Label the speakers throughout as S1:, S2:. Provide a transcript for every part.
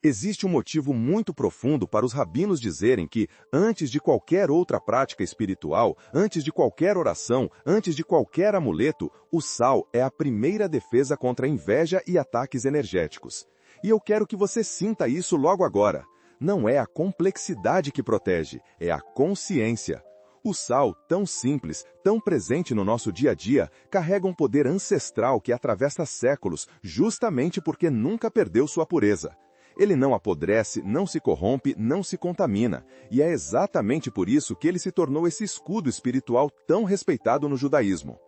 S1: Existe um motivo muito profundo para os rabinos dizerem que, antes de qualquer outra prática espiritual, antes de qualquer oração, antes de qualquer amuleto, o sal é a primeira defesa contra a inveja e ataques energéticos. E eu quero que você sinta isso logo agora. Não é a complexidade que protege, é a consciência. O sal, tão simples, tão presente no nosso dia a dia, carrega um poder ancestral que atravessa séculos, justamente porque nunca perdeu sua pureza. Ele não apodrece, não se corrompe, não se contamina, e é exatamente por isso que ele se tornou esse escudo espiritual tão respeitado no judaísmo.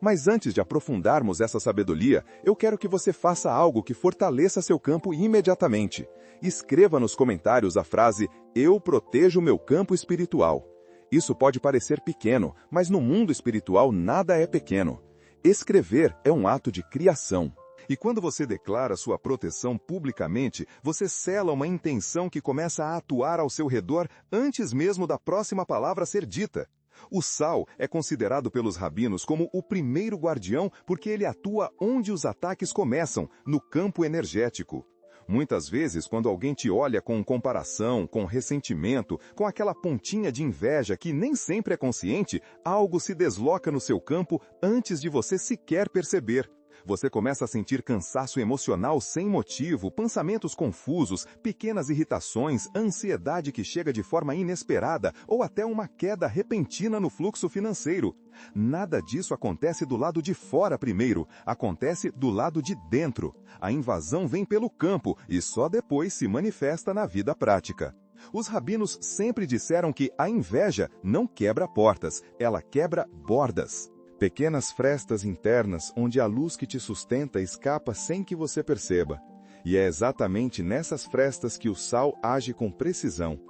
S1: Mas antes de aprofundarmos essa sabedoria, eu quero que você faça algo que fortaleça seu campo imediatamente. Escreva nos comentários a frase "Eu protejo meu campo espiritual". Isso pode parecer pequeno, mas no mundo espiritual nada é pequeno. Escrever é um ato de criação. E quando você declara sua proteção publicamente, você sela uma intenção que começa a atuar ao seu redor antes mesmo da próxima palavra ser dita. O sal é considerado pelos rabinos como o primeiro guardião porque ele atua onde os ataques começam, no campo energético. Muitas vezes, quando alguém te olha com comparação, com ressentimento, com aquela pontinha de inveja que nem sempre é consciente, algo se desloca no seu campo antes de você sequer perceber. Você começa a sentir cansaço emocional sem motivo, pensamentos confusos, pequenas irritações, ansiedade que chega de forma inesperada ou até uma queda repentina no fluxo financeiro. Nada disso acontece do lado de fora primeiro, acontece do lado de dentro. A invasão vem pelo campo e só depois se manifesta na vida prática. Os rabinos sempre disseram que a inveja não quebra portas, ela quebra bordas. Pequenas frestas internas onde a luz que te sustenta escapa sem que você perceba. E é exatamente nessas frestas que o sal age com precisão.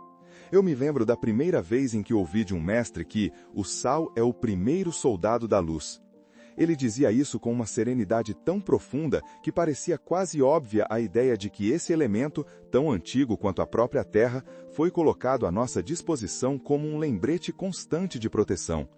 S1: Eu me lembro da primeira vez em que ouvi de um mestre que o sal é o primeiro soldado da luz. Ele dizia isso com uma serenidade tão profunda que parecia quase óbvia a ideia de que esse elemento, tão antigo quanto a própria Terra, foi colocado à nossa disposição como um lembrete constante de proteção.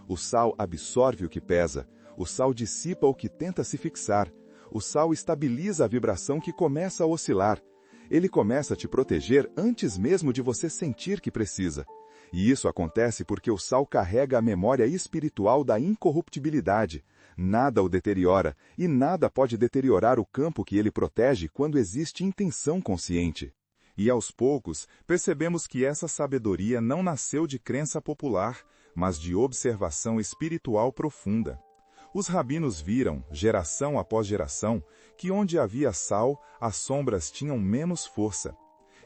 S1: O sal absorve o que pesa, o sal dissipa o que tenta se fixar, o sal estabiliza a vibração que começa a oscilar. Ele começa a te proteger antes mesmo de você sentir que precisa. E isso acontece porque o sal carrega a memória espiritual da incorruptibilidade. Nada o deteriora, e nada pode deteriorar o campo que ele protege quando existe intenção consciente. E aos poucos, percebemos que essa sabedoria não nasceu de crença popular, mas de observação espiritual profunda. Os rabinos viram, geração após geração, que onde havia sal, as sombras tinham menos força.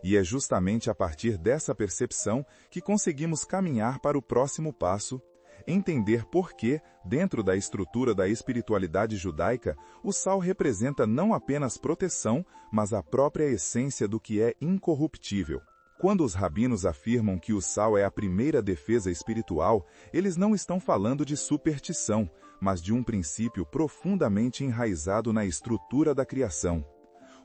S1: E é justamente a partir dessa percepção que conseguimos caminhar para o próximo passo, entender por que, dentro da estrutura da espiritualidade judaica, o sal representa não apenas proteção, mas a própria essência do que é incorruptível. Quando os rabinos afirmam que o sal é a primeira defesa espiritual, eles não estão falando de superstição, mas de um princípio profundamente enraizado na estrutura da criação.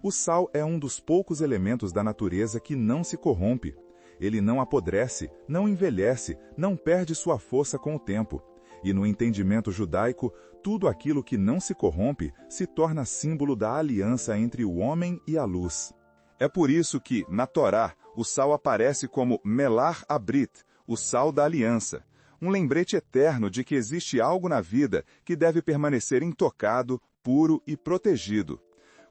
S1: O sal é um dos poucos elementos da natureza que não se corrompe. Ele não apodrece, não envelhece, não perde sua força com o tempo. E no entendimento judaico, tudo aquilo que não se corrompe se torna símbolo da aliança entre o homem e a luz. É por isso que, na Torá, o sal aparece como Melar Abrit, o sal da aliança, um lembrete eterno de que existe algo na vida que deve permanecer intocado, puro e protegido.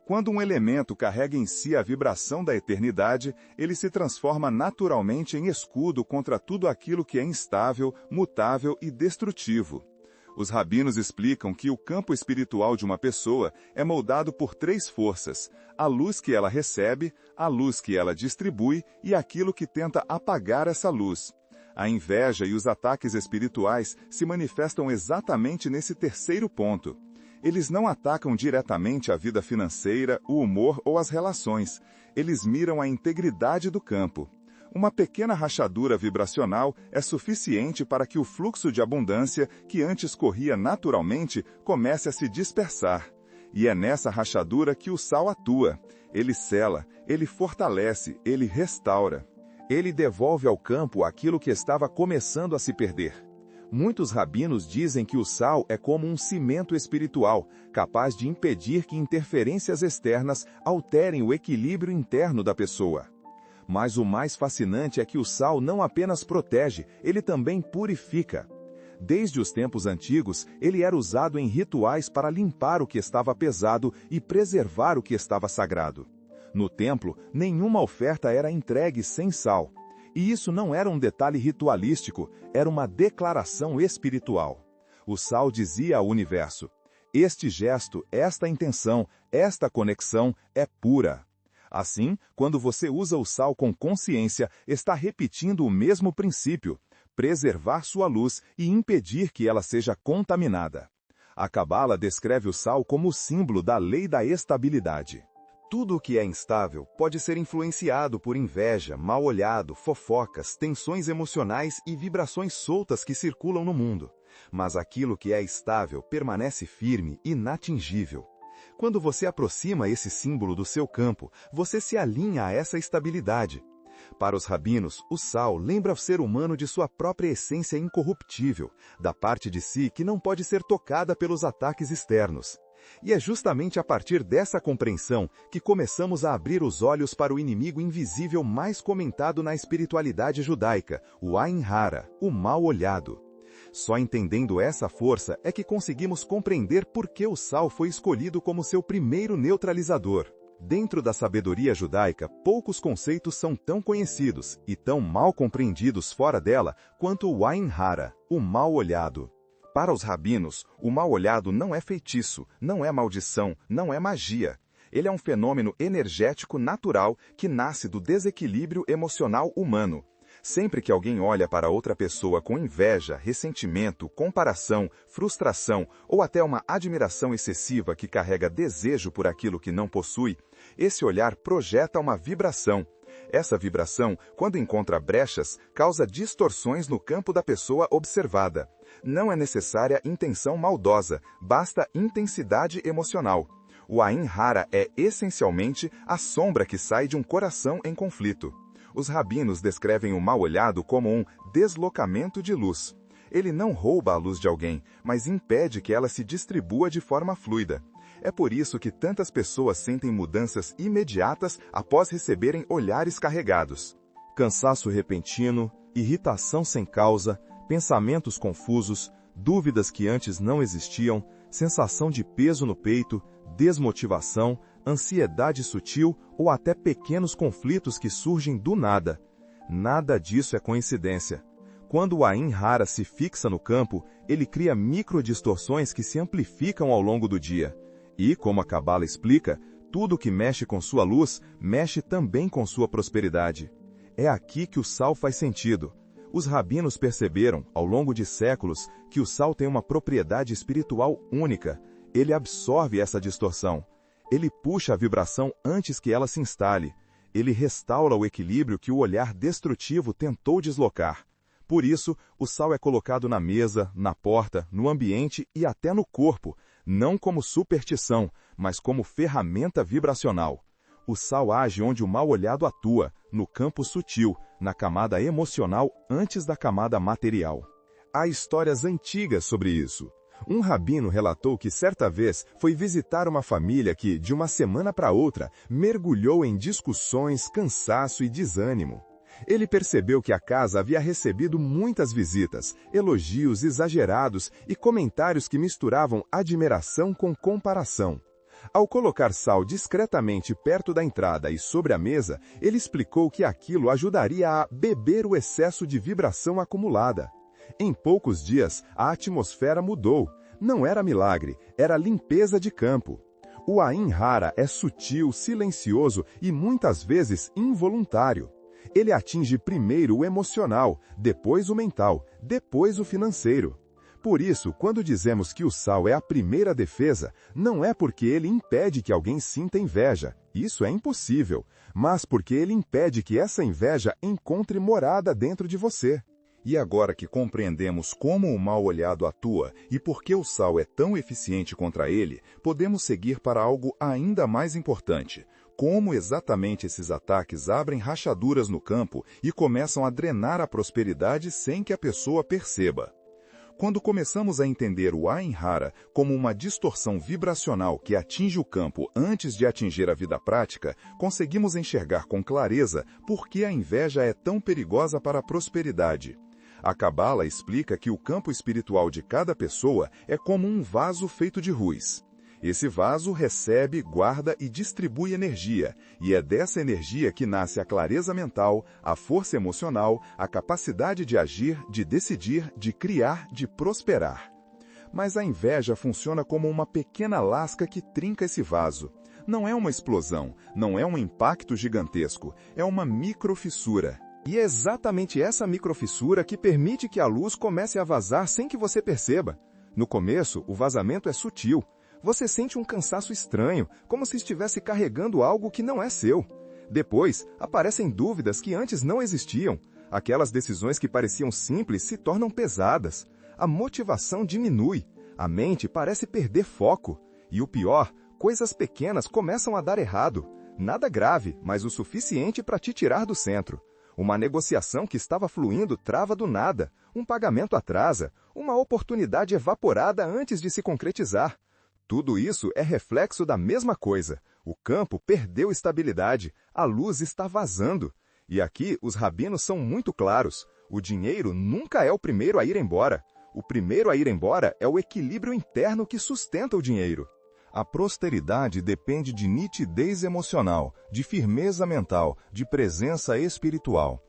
S1: Quando um elemento carrega em si a vibração da eternidade, ele se transforma naturalmente em escudo contra tudo aquilo que é instável, mutável e destrutivo. Os rabinos explicam que o campo espiritual de uma pessoa é moldado por 3 forças: a luz que ela recebe, a luz que ela distribui e aquilo que tenta apagar essa luz. A inveja e os ataques espirituais se manifestam exatamente nesse terceiro ponto. Eles não atacam diretamente a vida financeira, o humor ou as relações. Eles miram a integridade do campo. Uma pequena rachadura vibracional é suficiente para que o fluxo de abundância, que antes corria naturalmente, comece a se dispersar. E é nessa rachadura que o sal atua. Ele sela, ele fortalece, ele restaura. Ele devolve ao campo aquilo que estava começando a se perder. Muitos rabinos dizem que o sal é como um cimento espiritual, capaz de impedir que interferências externas alterem o equilíbrio interno da pessoa. Mas o mais fascinante é que o sal não apenas protege, ele também purifica. Desde os tempos antigos, ele era usado em rituais para limpar o que estava pesado e preservar o que estava sagrado. No templo, nenhuma oferta era entregue sem sal. E isso não era um detalhe ritualístico, era uma declaração espiritual. O sal dizia ao universo: este gesto, esta intenção, esta conexão é pura. Assim, quando você usa o sal com consciência, está repetindo o mesmo princípio: preservar sua luz e impedir que ela seja contaminada. A Cabala descreve o sal como o símbolo da lei da estabilidade. Tudo o que é instável pode ser influenciado por inveja, mal-olhado, fofocas, tensões emocionais e vibrações soltas que circulam no mundo. Mas aquilo que é estável permanece firme, inatingível. Quando você aproxima esse símbolo do seu campo, você se alinha a essa estabilidade. Para os rabinos, o sal lembra o ser humano de sua própria essência incorruptível, da parte de si que não pode ser tocada pelos ataques externos. E é justamente a partir dessa compreensão que começamos a abrir os olhos para o inimigo invisível mais comentado na espiritualidade judaica, o Ain Hara, o mal-olhado. Só entendendo essa força é que conseguimos compreender por que o sal foi escolhido como seu primeiro neutralizador. Dentro da sabedoria judaica, poucos conceitos são tão conhecidos e tão mal compreendidos fora dela quanto o Ain Hara, o mal-olhado. Para os rabinos, o mal-olhado não é feitiço, não é maldição, não é magia. Ele é um fenômeno energético natural que nasce do desequilíbrio emocional humano. Sempre que alguém olha para outra pessoa com inveja, ressentimento, comparação, frustração ou até uma admiração excessiva que carrega desejo por aquilo que não possui, esse olhar projeta uma vibração. Essa vibração, quando encontra brechas, causa distorções no campo da pessoa observada. Não é necessária intenção maldosa, basta intensidade emocional. O Ain Hara é, essencialmente, a sombra que sai de um coração em conflito. Os rabinos descrevem o mal-olhado como um deslocamento de luz. Ele não rouba a luz de alguém, mas impede que ela se distribua de forma fluida. É por isso que tantas pessoas sentem mudanças imediatas após receberem olhares carregados. Cansaço repentino, irritação sem causa, pensamentos confusos, dúvidas que antes não existiam, sensação de peso no peito, desmotivação, ansiedade sutil ou até pequenos conflitos que surgem do nada. Nada disso é coincidência. Quando o Ain Hara se fixa no campo, ele cria microdistorções que se amplificam ao longo do dia. E, como a Cabala explica, tudo que mexe com sua luz, mexe também com sua prosperidade. É aqui que o sal faz sentido. Os rabinos perceberam, ao longo de séculos, que o sal tem uma propriedade espiritual única. Ele absorve essa distorção. Ele puxa a vibração antes que ela se instale. Ele restaura o equilíbrio que o olhar destrutivo tentou deslocar. Por isso, o sal é colocado na mesa, na porta, no ambiente e até no corpo, não como superstição, mas como ferramenta vibracional. O sal age onde o mal-olhado atua, no campo sutil, na camada emocional antes da camada material. Há histórias antigas sobre isso. Um rabino relatou que certa vez foi visitar uma família que, de uma semana para outra, mergulhou em discussões, cansaço e desânimo. Ele percebeu que a casa havia recebido muitas visitas, elogios exagerados e comentários que misturavam admiração com comparação. Ao colocar sal discretamente perto da entrada e sobre a mesa, ele explicou que aquilo ajudaria a beber o excesso de vibração acumulada. Em poucos dias, a atmosfera mudou. Não era milagre, era limpeza de campo. O Ain Hara é sutil, silencioso e muitas vezes involuntário. Ele atinge primeiro o emocional, depois o mental, depois o financeiro. Por isso, quando dizemos que o sal é a primeira defesa, não é porque ele impede que alguém sinta inveja, isso é impossível, mas porque ele impede que essa inveja encontre morada dentro de você. E agora que compreendemos como o mal-olhado atua e por que o sal é tão eficiente contra ele, podemos seguir para algo ainda mais importante: como exatamente esses ataques abrem rachaduras no campo e começam a drenar a prosperidade sem que a pessoa perceba. Quando começamos a entender o Ain Hara como uma distorção vibracional que atinge o campo antes de atingir a vida prática, conseguimos enxergar com clareza por que a inveja é tão perigosa para a prosperidade. A Cabala explica que o campo espiritual de cada pessoa é como um vaso feito de luz. Esse vaso recebe, guarda e distribui energia, e é dessa energia que nasce a clareza mental, a força emocional, a capacidade de agir, de decidir, de criar, de prosperar. Mas a inveja funciona como uma pequena lasca que trinca esse vaso. Não é uma explosão, não é um impacto gigantesco, é uma microfissura. E é exatamente essa microfissura que permite que a luz comece a vazar sem que você perceba. No começo, o vazamento é sutil. Você sente um cansaço estranho, como se estivesse carregando algo que não é seu. Depois, aparecem dúvidas que antes não existiam. Aquelas decisões que pareciam simples se tornam pesadas. A motivação diminui. A mente parece perder foco. E o pior, coisas pequenas começam a dar errado. Nada grave, mas o suficiente para te tirar do centro. Uma negociação que estava fluindo trava do nada. Um pagamento atrasa. Uma oportunidade evaporada antes de se concretizar. Tudo isso é reflexo da mesma coisa. O campo perdeu estabilidade, a luz está vazando. E aqui os rabinos são muito claros. O dinheiro nunca é o primeiro a ir embora. O primeiro a ir embora é o equilíbrio interno que sustenta o dinheiro. A prosperidade depende de nitidez emocional, de firmeza mental, de presença espiritual.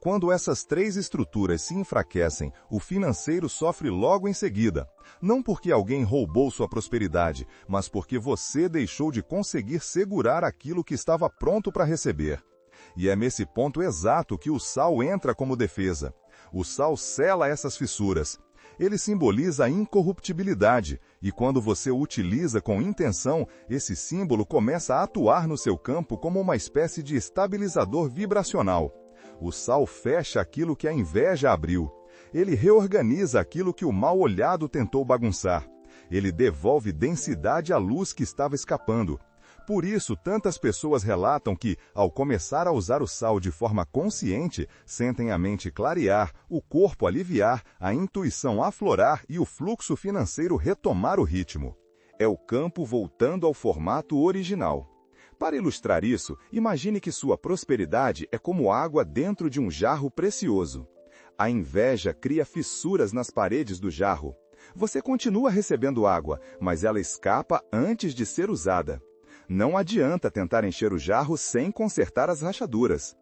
S1: Quando essas três estruturas se enfraquecem, o financeiro sofre logo em seguida. Não porque alguém roubou sua prosperidade, mas porque você deixou de conseguir segurar aquilo que estava pronto para receber. E é nesse ponto exato que o sal entra como defesa. O sal sela essas fissuras. Ele simboliza a incorruptibilidade, e quando você o utiliza com intenção, esse símbolo começa a atuar no seu campo como uma espécie de estabilizador vibracional. O sal fecha aquilo que a inveja abriu. Ele reorganiza aquilo que o mal-olhado tentou bagunçar. Ele devolve densidade à luz que estava escapando. Por isso, tantas pessoas relatam que, ao começar a usar o sal de forma consciente, sentem a mente clarear, o corpo aliviar, a intuição aflorar e o fluxo financeiro retomar o ritmo. É o campo voltando ao formato original. Para ilustrar isso, imagine que sua prosperidade é como água dentro de um jarro precioso. A inveja cria fissuras nas paredes do jarro. Você continua recebendo água, mas ela escapa antes de ser usada. Não adianta tentar encher o jarro sem consertar as rachaduras.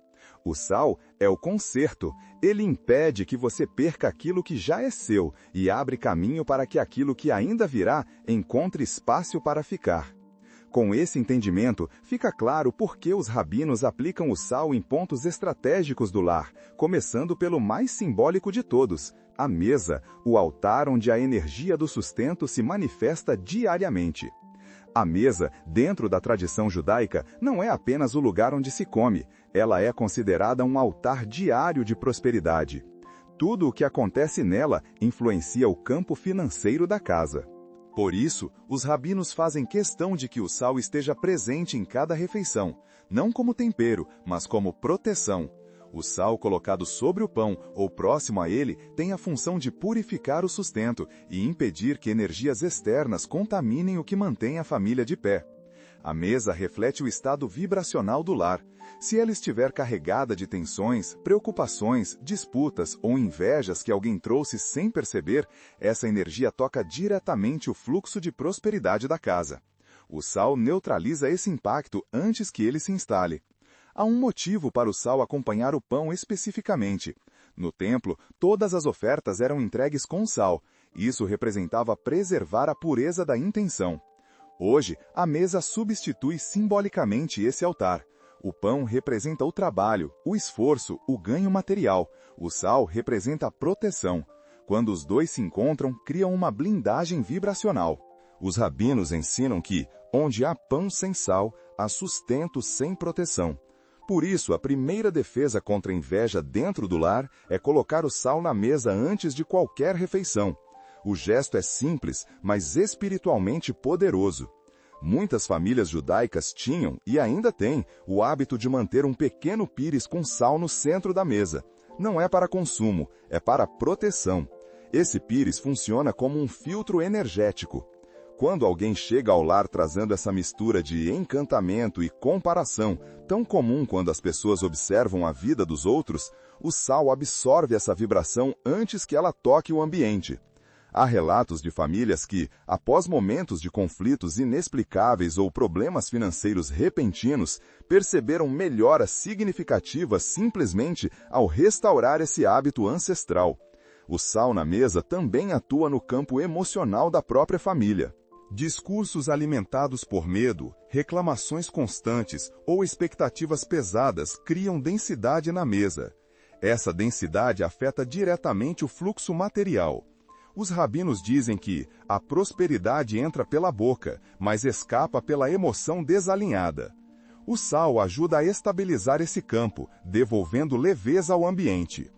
S1: O sal é o conserto. Ele impede que você perca aquilo que já é seu e abre caminho para que aquilo que ainda virá encontre espaço para ficar. Com esse entendimento, fica claro por que os rabinos aplicam o sal em pontos estratégicos do lar, começando pelo mais simbólico de todos, a mesa, o altar onde a energia do sustento se manifesta diariamente. A mesa, dentro da tradição judaica, não é apenas o lugar onde se come, ela é considerada um altar diário de prosperidade. Tudo o que acontece nela influencia o campo financeiro da casa. Por isso, os rabinos fazem questão de que o sal esteja presente em cada refeição, não como tempero, mas como proteção. O sal colocado sobre o pão ou próximo a ele tem a função de purificar o sustento e impedir que energias externas contaminem o que mantém a família de pé. A mesa reflete o estado vibracional do lar. Se ela estiver carregada de tensões, preocupações, disputas ou invejas que alguém trouxe sem perceber, essa energia toca diretamente o fluxo de prosperidade da casa. O sal neutraliza esse impacto antes que ele se instale. Há um motivo para o sal acompanhar o pão especificamente. No templo, todas as ofertas eram entregues com sal. Isso representava preservar a pureza da intenção. Hoje, a mesa substitui simbolicamente esse altar. O pão representa o trabalho, o esforço, o ganho material. O sal representa a proteção. Quando os dois se encontram, criam uma blindagem vibracional. Os rabinos ensinam que, onde há pão sem sal, há sustento sem proteção. Por isso, a primeira defesa contra a inveja dentro do lar é colocar o sal na mesa antes de qualquer refeição. O gesto é simples, mas espiritualmente poderoso. Muitas famílias judaicas tinham, e ainda têm, o hábito de manter um pequeno pires com sal no centro da mesa. Não é para consumo, é para proteção. Esse pires funciona como um filtro energético. Quando alguém chega ao lar trazendo essa mistura de encantamento e comparação, tão comum quando as pessoas observam a vida dos outros, o sal absorve essa vibração antes que ela toque o ambiente. Há relatos de famílias que, após momentos de conflitos inexplicáveis ou problemas financeiros repentinos, perceberam melhoras significativas simplesmente ao restaurar esse hábito ancestral. O sal na mesa também atua no campo emocional da própria família. Discursos alimentados por medo, reclamações constantes ou expectativas pesadas criam densidade na mesa. Essa densidade afeta diretamente o fluxo material. Os rabinos dizem que a prosperidade entra pela boca, mas escapa pela emoção desalinhada. O sal ajuda a estabilizar esse campo, devolvendo leveza ao ambiente.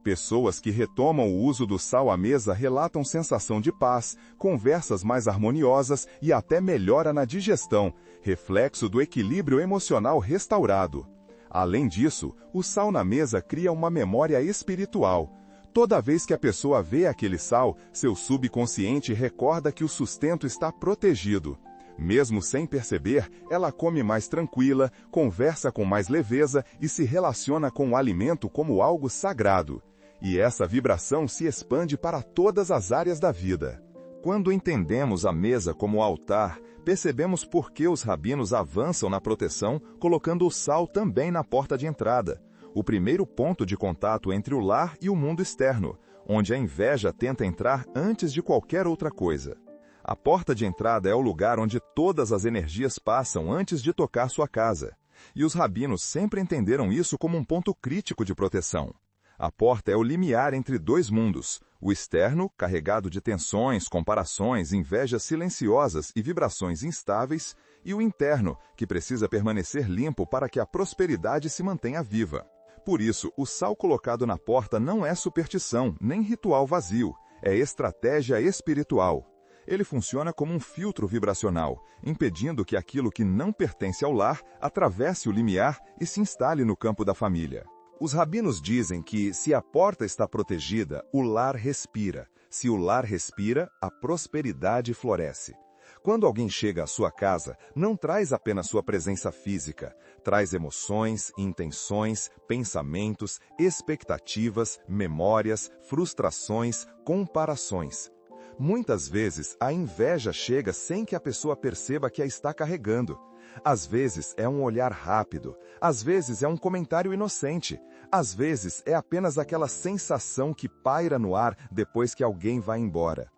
S1: Pessoas que retomam o uso do sal à mesa relatam sensação de paz, conversas mais harmoniosas e até melhora na digestão, reflexo do equilíbrio emocional restaurado. Além disso, o sal na mesa cria uma memória espiritual. Toda vez que a pessoa vê aquele sal, seu subconsciente recorda que o sustento está protegido. Mesmo sem perceber, ela come mais tranquila, conversa com mais leveza e se relaciona com o alimento como algo sagrado. E essa vibração se expande para todas as áreas da vida. Quando entendemos a mesa como altar, percebemos por que os rabinos avançam na proteção, colocando o sal também na porta de entrada. O primeiro ponto de contato entre o lar e o mundo externo, onde a inveja tenta entrar antes de qualquer outra coisa. A porta de entrada é o lugar onde todas as energias passam antes de tocar sua casa. E os rabinos sempre entenderam isso como um ponto crítico de proteção. A porta é o limiar entre dois mundos, o externo, carregado de tensões, comparações, invejas silenciosas e vibrações instáveis, e o interno, que precisa permanecer limpo para que a prosperidade se mantenha viva. Por isso, o sal colocado na porta não é superstição, nem ritual vazio, é estratégia espiritual. Ele funciona como um filtro vibracional, impedindo que aquilo que não pertence ao lar atravesse o limiar e se instale no campo da família. Os rabinos dizem que, se a porta está protegida, o lar respira. Se o lar respira, a prosperidade floresce. Quando alguém chega à sua casa, não traz apenas sua presença física, traz emoções, intenções, pensamentos, expectativas, memórias, frustrações, comparações. Muitas vezes, a inveja chega sem que a pessoa perceba que a está carregando. Às vezes é um olhar rápido, às vezes é um comentário inocente, às vezes é apenas aquela sensação que paira no ar depois que alguém vai embora.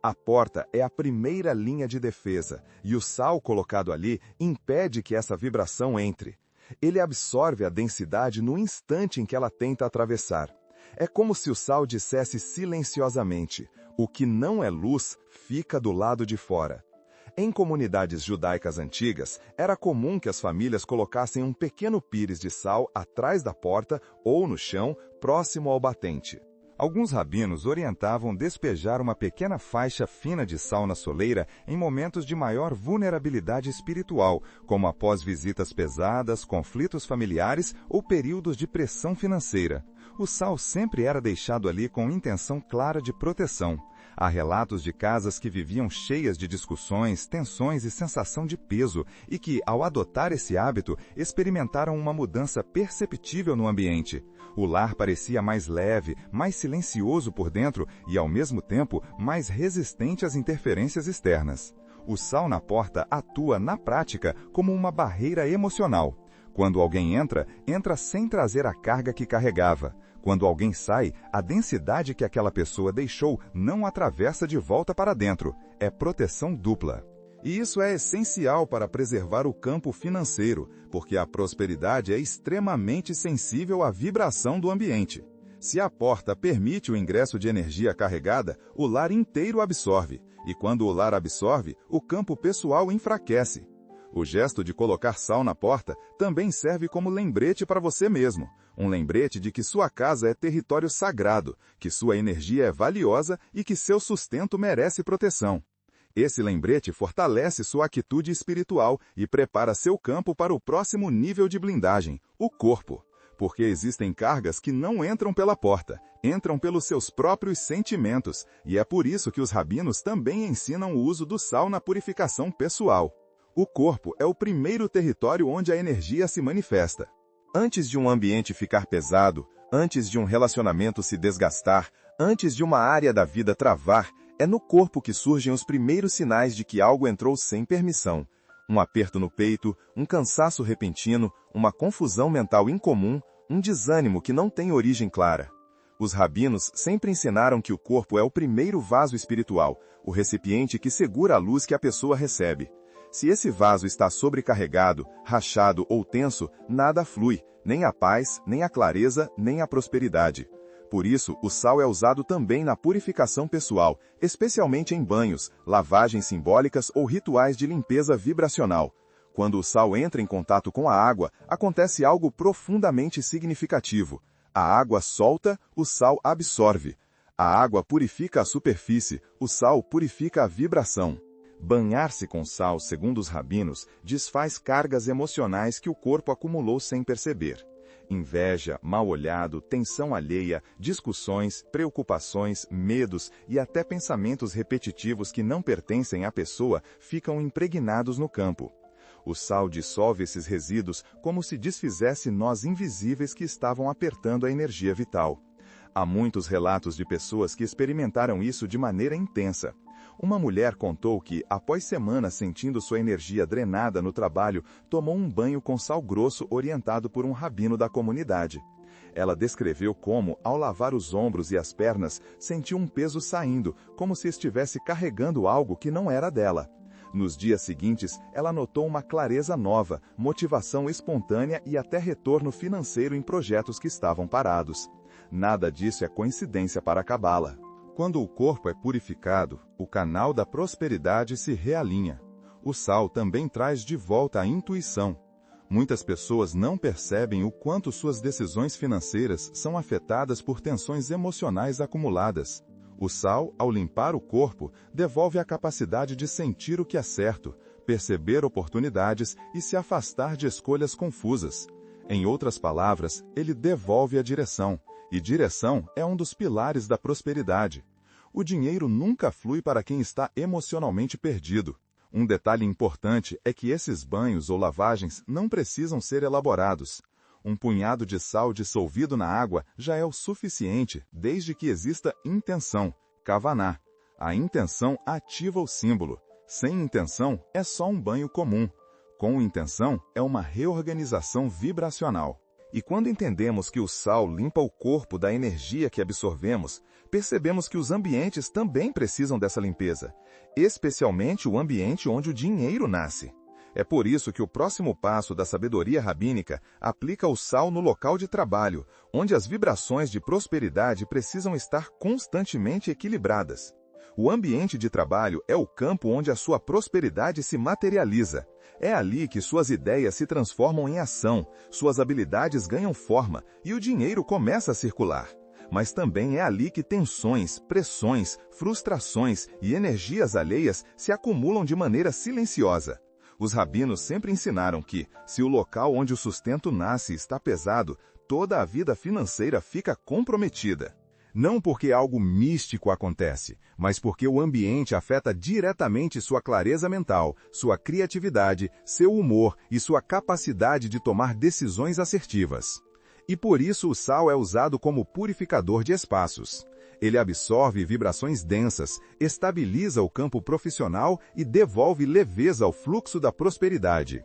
S1: A porta é a primeira linha de defesa, e o sal colocado ali impede que essa vibração entre. Ele absorve a densidade no instante em que ela tenta atravessar. É como se o sal dissesse silenciosamente: o que não é luz fica do lado de fora. Em comunidades judaicas antigas, era comum que as famílias colocassem um pequeno pires de sal atrás da porta ou no chão, próximo ao batente. Alguns rabinos orientavam despejar uma pequena faixa fina de sal na soleira em momentos de maior vulnerabilidade espiritual, como após visitas pesadas, conflitos familiares ou períodos de pressão financeira. O sal sempre era deixado ali com intenção clara de proteção. Há relatos de casas que viviam cheias de discussões, tensões e sensação de peso, e que, ao adotar esse hábito, experimentaram uma mudança perceptível no ambiente. O lar parecia mais leve, mais silencioso por dentro e, ao mesmo tempo, mais resistente às interferências externas. O sal na porta atua, na prática, como uma barreira emocional. Quando alguém entra, entra sem trazer a carga que carregava. Quando alguém sai, a densidade que aquela pessoa deixou não atravessa de volta para dentro. É proteção dupla. E isso é essencial para preservar o campo financeiro, porque a prosperidade é extremamente sensível à vibração do ambiente. Se a porta permite o ingresso de energia carregada, o lar inteiro absorve. E quando o lar absorve, o campo pessoal enfraquece. O gesto de colocar sal na porta também serve como lembrete para você mesmo. Um lembrete de que sua casa é território sagrado, que sua energia é valiosa e que seu sustento merece proteção. Esse lembrete fortalece sua atitude espiritual e prepara seu campo para o próximo nível de blindagem, o corpo. Porque existem cargas que não entram pela porta,
S2: entram pelos seus próprios sentimentos, e é por isso que os rabinos também ensinam o uso do sal na purificação pessoal. O corpo é o primeiro território onde a energia se manifesta. Antes de um ambiente ficar pesado, antes de um relacionamento se desgastar, antes de uma área da vida travar, é no corpo que surgem os primeiros sinais de que algo entrou sem permissão. Um aperto no peito, um cansaço repentino, uma confusão mental incomum, um desânimo que não tem origem clara. Os rabinos sempre ensinaram que o corpo é o primeiro vaso espiritual, o recipiente que segura a luz que a pessoa recebe. Se esse vaso está sobrecarregado, rachado ou tenso, nada flui, nem a paz, nem a clareza, nem a prosperidade. Por isso, o sal é usado também na purificação pessoal, especialmente em banhos, lavagens simbólicas ou rituais de limpeza vibracional. Quando o sal entra em contato com a água, acontece algo profundamente significativo. A água solta, o sal absorve. A água purifica a superfície, o sal purifica a vibração. Banhar-se com sal, segundo os rabinos, desfaz cargas emocionais que o corpo acumulou sem perceber. Inveja, mal-olhado, tensão alheia, discussões, preocupações, medos e até pensamentos repetitivos que não pertencem à pessoa ficam impregnados no campo. O sal dissolve esses resíduos como se desfizesse nós invisíveis que estavam apertando a energia vital. Há muitos relatos de pessoas que experimentaram isso de maneira intensa. Uma mulher contou que, após semanas sentindo sua energia drenada no trabalho, tomou um banho com sal grosso orientado por um rabino da comunidade. Ela descreveu como, ao lavar os ombros e as pernas, sentiu um peso saindo, como se estivesse carregando algo que não era dela. Nos dias seguintes, ela notou uma clareza nova, motivação espontânea e até retorno financeiro em projetos que estavam parados. Nada disso é coincidência para a Cabala. Quando o corpo é purificado, o canal da prosperidade se realinha. O sal também traz de volta a intuição. Muitas pessoas não percebem o quanto suas decisões financeiras são afetadas por tensões emocionais acumuladas. O sal, ao limpar o corpo, devolve a capacidade de sentir o que é certo, perceber oportunidades e se afastar de escolhas confusas. Em outras palavras, ele devolve a direção. E direção é um dos pilares da prosperidade. O dinheiro nunca flui para quem está emocionalmente perdido. Um detalhe importante é que esses banhos ou lavagens não precisam ser elaborados. Um punhado de sal dissolvido na água já é o suficiente, desde que exista intenção, kavaná. A intenção ativa o símbolo. Sem intenção, é só um banho comum. Com intenção, é uma reorganização vibracional. E quando entendemos que o sal limpa o corpo da energia que absorvemos, percebemos que os ambientes também precisam dessa limpeza, especialmente o ambiente onde o dinheiro nasce. É por isso que o próximo passo da sabedoria rabínica aplica o sal no local de trabalho, onde as vibrações de prosperidade precisam estar constantemente equilibradas. O ambiente de trabalho é o campo onde a sua prosperidade se materializa. É ali que suas ideias se transformam em ação, suas habilidades ganham forma e o dinheiro começa a circular. Mas também é ali que tensões, pressões, frustrações e energias alheias se acumulam de maneira silenciosa. Os rabinos sempre ensinaram que, se o local onde o sustento nasce está pesado, toda a vida financeira fica comprometida. Não porque algo místico acontece, mas porque o ambiente afeta diretamente sua clareza mental, sua criatividade, seu humor e sua capacidade de tomar decisões assertivas. E por isso o sal é usado como purificador de espaços. Ele absorve vibrações densas, estabiliza o campo profissional e devolve leveza ao fluxo da prosperidade.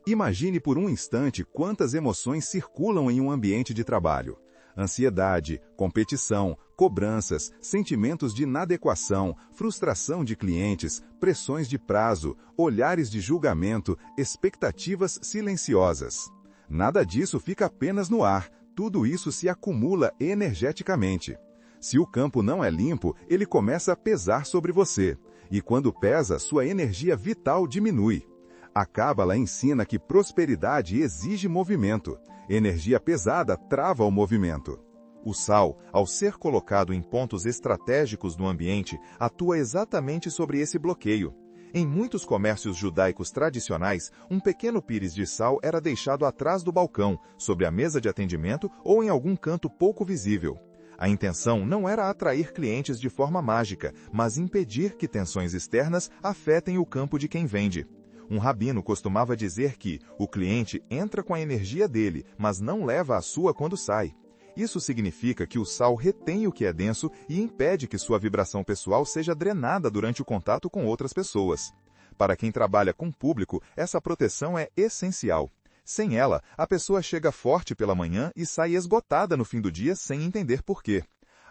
S2: Imagine por um instante quantas emoções circulam em um ambiente de trabalho. Ansiedade, competição, cobranças, sentimentos de inadequação, frustração de clientes, pressões de prazo, olhares de julgamento, expectativas silenciosas. Nada disso fica apenas no ar, tudo isso se acumula energeticamente. Se o campo não é limpo, ele começa a pesar sobre você, e quando pesa, sua energia vital diminui. A Cábala ensina que prosperidade exige movimento. Energia pesada trava o movimento. O sal, ao ser colocado em pontos estratégicos do ambiente, atua exatamente sobre esse bloqueio. Em muitos comércios judaicos tradicionais, um pequeno pires de sal era deixado atrás do balcão, sobre a mesa de atendimento ou em algum canto pouco visível. A intenção não era atrair clientes de forma mágica, mas impedir que tensões externas afetem o campo de quem vende. Um rabino costumava dizer que o cliente entra com a energia dele, mas não leva a sua quando sai. Isso significa que o sal retém o que é denso e impede que sua vibração pessoal seja drenada durante o contato com outras pessoas. Para quem trabalha com público, essa proteção é essencial. Sem ela, a pessoa chega forte pela manhã e sai esgotada no fim do dia sem entender por quê.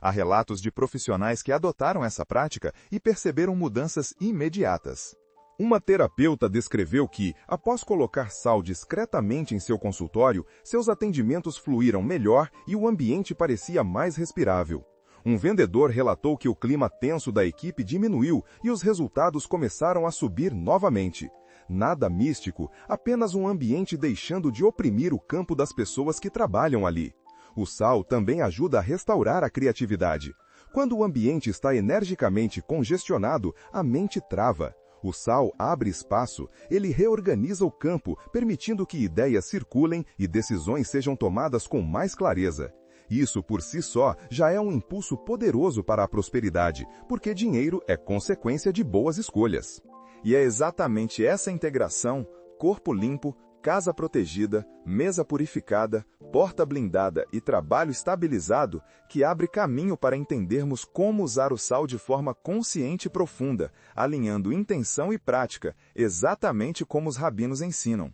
S2: Há relatos de profissionais que adotaram essa prática e perceberam mudanças imediatas. Uma terapeuta descreveu que, após colocar sal discretamente em seu consultório, seus atendimentos fluíram melhor e o ambiente parecia mais respirável. Um vendedor relatou que o clima tenso da equipe diminuiu e os resultados começaram a subir novamente. Nada místico, apenas um ambiente deixando de oprimir o campo das pessoas que trabalham ali. O sal também ajuda a restaurar a criatividade. Quando o ambiente está energicamente congestionado, a mente trava. O sal abre espaço, ele reorganiza o campo, permitindo que ideias circulem e decisões sejam tomadas com mais clareza. Isso, por si só, já é um impulso poderoso para a prosperidade, porque dinheiro é consequência de boas escolhas. E é exatamente essa integração, corpo limpo, casa protegida, mesa purificada, porta blindada e trabalho estabilizado, que abre caminho para entendermos como usar o sal de forma consciente e profunda, alinhando intenção e prática, exatamente como os rabinos ensinam.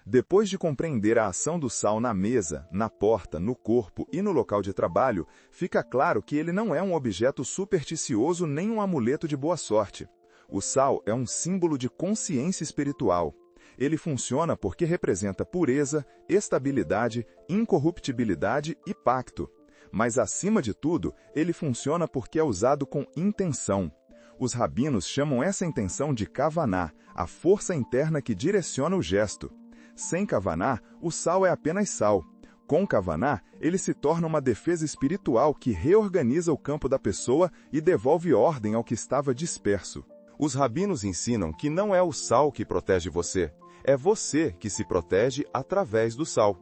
S2: Depois de compreender a ação do sal na mesa, na porta, no corpo e no local de trabalho, fica claro que ele não é um objeto supersticioso nem um amuleto de boa sorte. O sal é um símbolo de consciência espiritual. Ele funciona porque representa pureza, estabilidade, incorruptibilidade e pacto. Mas, acima de tudo, ele funciona porque é usado com intenção. Os rabinos chamam essa intenção de kavaná, a força interna que direciona o gesto. Sem kavaná, o sal é apenas sal. Com kavaná, ele se torna uma defesa espiritual que reorganiza o campo da pessoa e devolve ordem ao que estava disperso. Os rabinos ensinam que não é o sal que protege você, é você que se protege através do sal.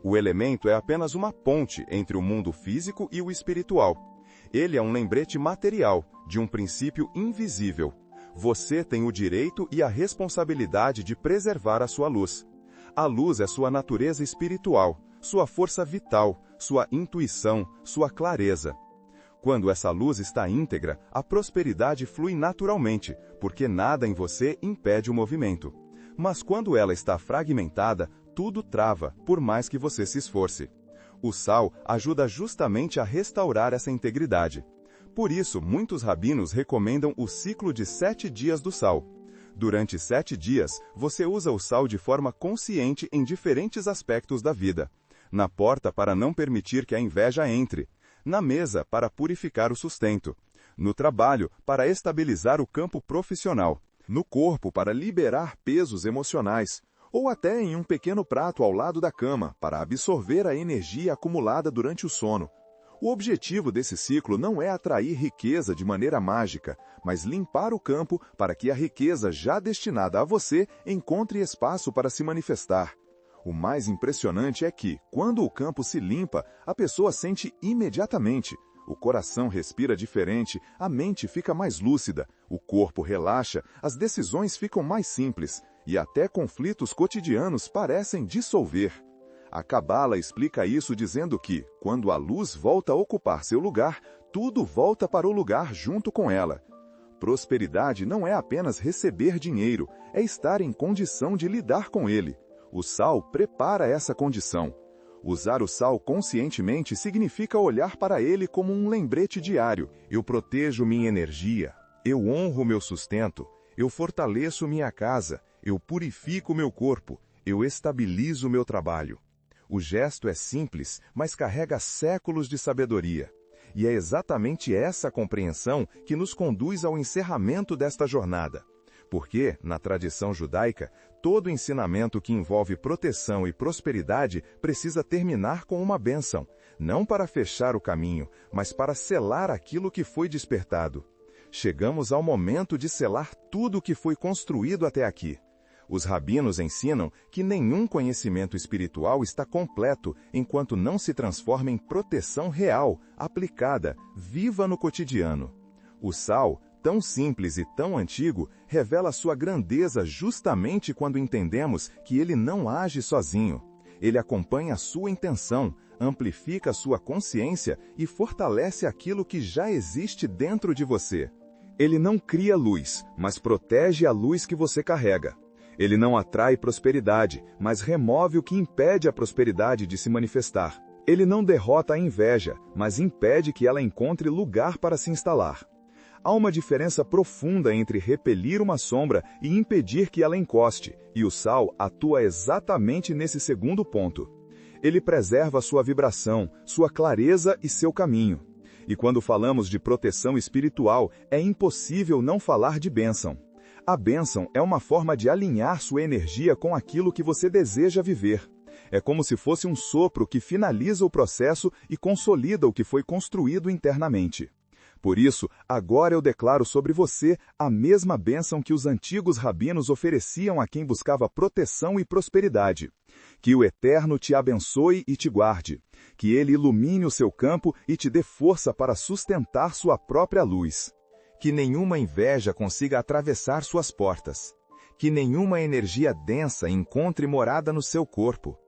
S2: O elemento é apenas uma ponte entre o mundo físico e o espiritual. Ele é um lembrete material, de um princípio invisível. Você tem o direito e a responsabilidade de preservar a sua luz. A luz é sua natureza espiritual, sua força vital, sua intuição, sua clareza. Quando essa luz está íntegra, a prosperidade flui naturalmente, porque nada em você impede o movimento. Mas quando ela está fragmentada, tudo trava, por mais que você se esforce. O sal ajuda justamente a restaurar essa integridade. Por isso, muitos rabinos recomendam o ciclo de 7 dias do sal. Durante 7 dias, você usa o sal de forma consciente em diferentes aspectos da vida. Na porta para não permitir que a inveja entre. Na mesa para purificar o sustento. No trabalho para estabilizar o campo profissional. No corpo para liberar pesos emocionais. Ou até em um pequeno prato ao lado da cama para absorver a energia acumulada durante o sono. O objetivo desse ciclo não é atrair riqueza de maneira mágica, mas limpar o campo para que a riqueza já destinada a você encontre espaço para se manifestar. O mais impressionante é que, quando o campo se limpa, a pessoa sente imediatamente. O coração respira diferente, a mente fica mais lúcida, o corpo relaxa, as decisões ficam mais simples, e até conflitos cotidianos parecem dissolver. A Cabala explica isso dizendo que, quando a luz volta a ocupar seu lugar, tudo volta para o lugar junto com ela. Prosperidade não é apenas receber dinheiro, é estar em condição de lidar com ele. O sal prepara essa condição. Usar o sal conscientemente significa olhar para ele como um lembrete diário. Eu protejo minha energia, eu honro meu sustento, eu fortaleço minha casa, eu purifico meu corpo, eu estabilizo meu trabalho. O gesto é simples, mas carrega séculos de sabedoria. E é exatamente essa compreensão que nos conduz ao encerramento desta jornada. Porque, na tradição judaica, todo ensinamento que envolve proteção e prosperidade precisa terminar com uma bênção, não para fechar o caminho, mas para selar aquilo que foi despertado. Chegamos ao momento de selar tudo o que foi construído até aqui. Os rabinos ensinam que nenhum conhecimento espiritual está completo enquanto não se transforma em proteção real, aplicada, viva no cotidiano. O sal, tão simples e tão antigo, revela sua grandeza justamente quando entendemos que ele não age sozinho. Ele acompanha a sua intenção, amplifica a sua consciência e fortalece aquilo que já existe dentro de você. Ele não cria luz, mas protege a luz que você carrega. Ele não atrai prosperidade, mas remove o que impede a prosperidade de se manifestar. Ele não derrota a inveja, mas impede que ela encontre lugar para se instalar. Há uma diferença profunda entre repelir uma sombra e impedir que ela encoste, e o sal atua exatamente nesse segundo ponto. Ele preserva sua vibração, sua clareza e seu caminho. E quando falamos de proteção espiritual, é impossível não falar de bênção. A bênção é uma forma de alinhar sua energia com aquilo que você deseja viver. É como se fosse um sopro que finaliza o processo e consolida o que foi construído internamente. Por isso, agora eu declaro sobre você a mesma bênção que os antigos rabinos ofereciam a quem buscava proteção e prosperidade. Que o Eterno te abençoe e te guarde. Que ele ilumine o seu campo e te dê força para sustentar sua própria luz. Que nenhuma inveja consiga atravessar suas portas. Que nenhuma energia densa encontre morada no seu corpo.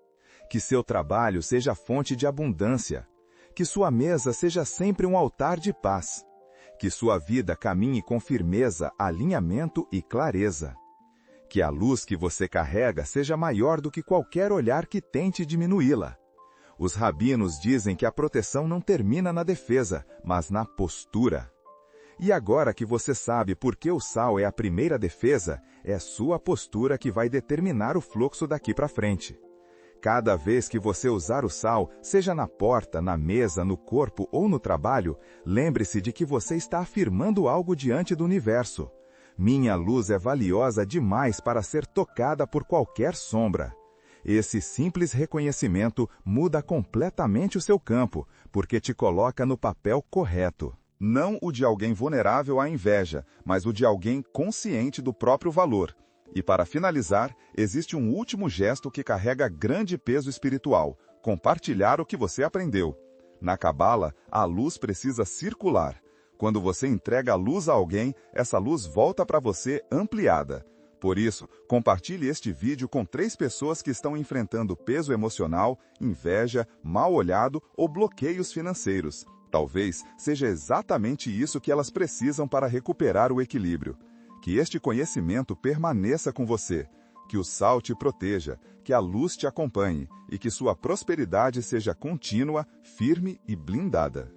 S2: Que seu trabalho seja fonte de abundância. Que sua mesa seja sempre um altar de paz. Que sua vida caminhe com firmeza, alinhamento e clareza. Que a luz que você carrega seja maior do que qualquer olhar que tente diminuí-la. Os rabinos dizem que a proteção não termina na defesa, mas na postura. E agora que você sabe por que o sal é a primeira defesa, é sua postura que vai determinar o fluxo daqui para frente. Cada vez que você usar o sal, seja na porta, na mesa, no corpo ou no trabalho, lembre-se de que você está afirmando algo diante do universo. Minha luz é valiosa demais para ser tocada por qualquer sombra. Esse simples reconhecimento muda completamente o seu campo, porque te coloca no papel correto. Não o de alguém vulnerável à inveja, mas o de alguém consciente do próprio valor. E para finalizar, existe um último gesto que carrega grande peso espiritual: compartilhar o que você aprendeu. Na Cabala, a luz precisa circular. Quando você entrega a luz a alguém, essa luz volta para você ampliada. Por isso, compartilhe este vídeo com 3 pessoas que estão enfrentando peso emocional, inveja, mal olhado ou bloqueios financeiros. Talvez seja exatamente isso que elas precisam para recuperar o equilíbrio. Que este conhecimento permaneça com você, que o sal te proteja, que a luz te acompanhe e que sua prosperidade seja contínua, firme e blindada.